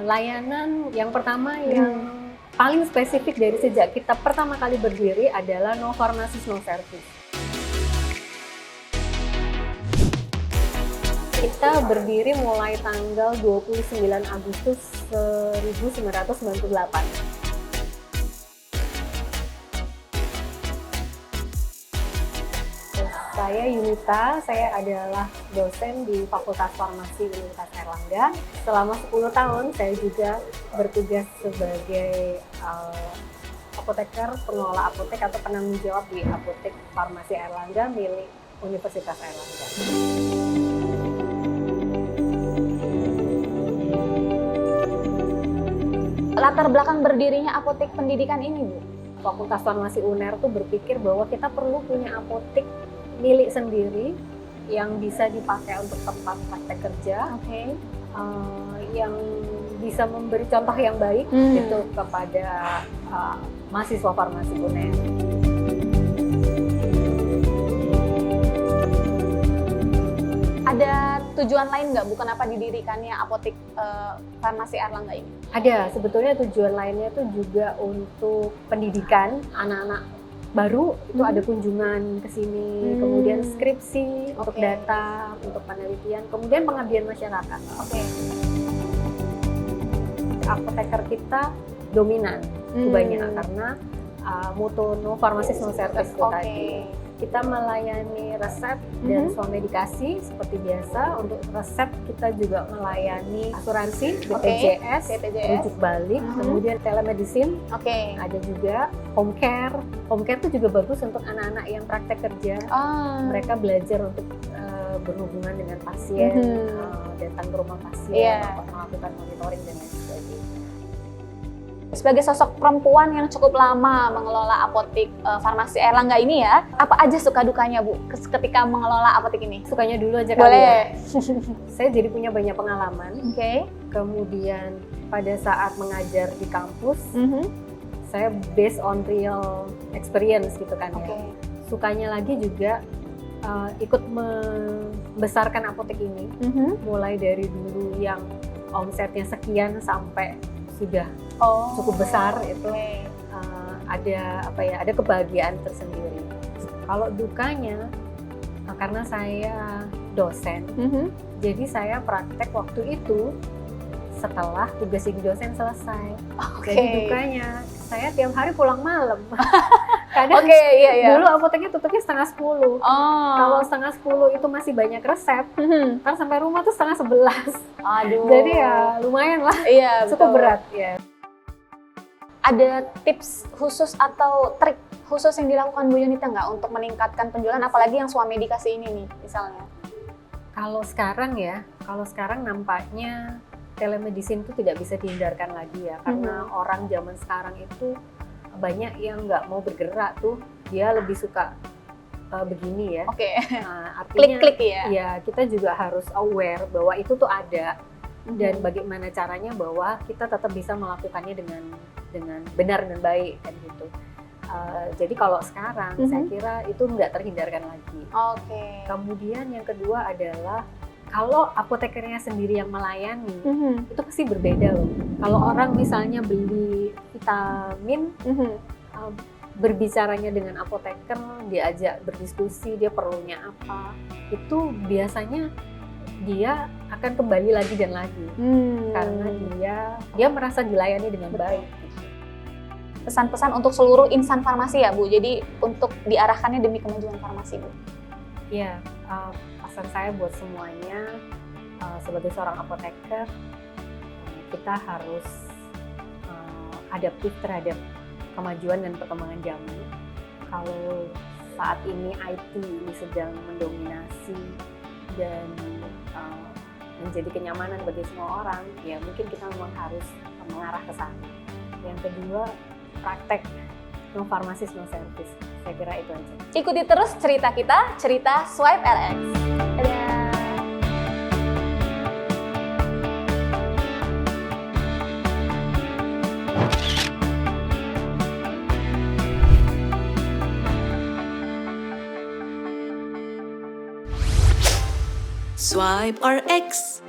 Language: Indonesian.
Layanan yang pertama yang paling spesifik dari sejak kita pertama kali berdiri adalah no pharmacist, no service. Kita berdiri mulai tanggal 29 Agustus 1998. Saya Yunita, saya adalah dosen di Fakultas Farmasi Universitas Airlangga. Selama 10 tahun saya juga bertugas sebagai apoteker, pengelola apotek atau penanggung jawab di Apotek Farmasi Airlangga milik Universitas Airlangga. Latar belakang berdirinya apotek pendidikan ini, Bu? Fakultas Farmasi UNER tuh berpikir bahwa kita perlu punya apotek milik sendiri yang bisa dipakai untuk tempat praktek kerja, yang bisa memberi contoh yang baik gitu kepada mahasiswa farmasi UNER. Ada tujuan lain nggak, Bu, kenapa didirikannya apotek farmasi Airlangga ini? Ada, sebetulnya tujuan lainnya tuh juga untuk pendidikan anak-anak baru, itu ada kunjungan ke sini, kemudian skripsi untuk data, untuk penelitian, kemudian pengabdian masyarakat. Apoteker kita dominan banyak karena moto no pharmacist no service tadi. Kita melayani resep dan swamedikasi seperti biasa. Untuk resep kita juga melayani asuransi, BPJS, rujuk balik, kemudian telemedicine, ada juga home care. Home care itu juga bagus untuk anak-anak yang praktek kerja. Mereka belajar untuk berhubungan dengan pasien, datang ke rumah pasien, melakukan monitoring dan lain sebagainya. Sebagai sosok perempuan yang cukup lama mengelola apotek farmasi Airlangga ini ya, apa aja suka dukanya, Bu, ketika mengelola apotek ini? Sukanya dulu aja kali ya. Saya jadi punya banyak pengalaman. Kemudian pada saat mengajar di kampus, saya based on real experience gitu kan ya. Sukanya lagi juga ikut membesarkan apotek ini, mulai dari dulu yang omsetnya sekian sampai sudah cukup besar, itu ada kebahagiaan tersendiri. Kalau dukanya, karena saya dosen, jadi saya praktek waktu itu setelah tugas jadi dosen selesai. Jadi dukanya, saya tiap hari pulang malam. Kadang dulu apoteknya tutupnya 9:30. Kalau 9:30 itu masih banyak resep, kan sampai rumah tuh 10:30. Jadi ya lumayan lah, cukup berat ya. Ada tips khusus atau trik khusus yang dilakukan Bu Yunita nggak untuk meningkatkan penjualan, apalagi yang swamedikasi ini nih misalnya? Kalau sekarang nampaknya telemedicine itu tidak bisa dihindarkan lagi ya, karena orang zaman sekarang itu banyak yang nggak mau bergerak tuh, dia lebih suka begini ya. Nah, artinya klik-klik ya kita juga harus aware bahwa itu tuh ada, dan bagaimana caranya bahwa kita tetap bisa melakukannya dengan benar dan baik kan gitu. Jadi kalau sekarang saya kira itu nggak terhindarkan lagi. Kemudian yang kedua adalah kalau apotekernya sendiri yang melayani, itu pasti berbeda loh. Kalau orang misalnya beli vitamin, berbicaranya dengan apoteker, diajak berdiskusi, dia perlunya apa, itu biasanya dia akan kembali lagi dan lagi, karena dia merasa dilayani dengan baik. Pesan-pesan untuk seluruh insan farmasi ya, Bu, jadi untuk diarahkannya demi kemajuan farmasi, Bu. Ya, pesan saya buat semuanya, sebagai seorang apoteker, kita harus adaptif terhadap kemajuan dan perkembangan zaman. Kalau saat ini IT ini sedang mendominasi dan menjadi kenyamanan bagi semua orang, ya mungkin kita memang harus mengarah ke sana. Yang kedua, praktek no pharmacist no service. Saya kira itu aja. Ikuti terus cerita kita, cerita Swipe RX. Dadah. Swipe RX.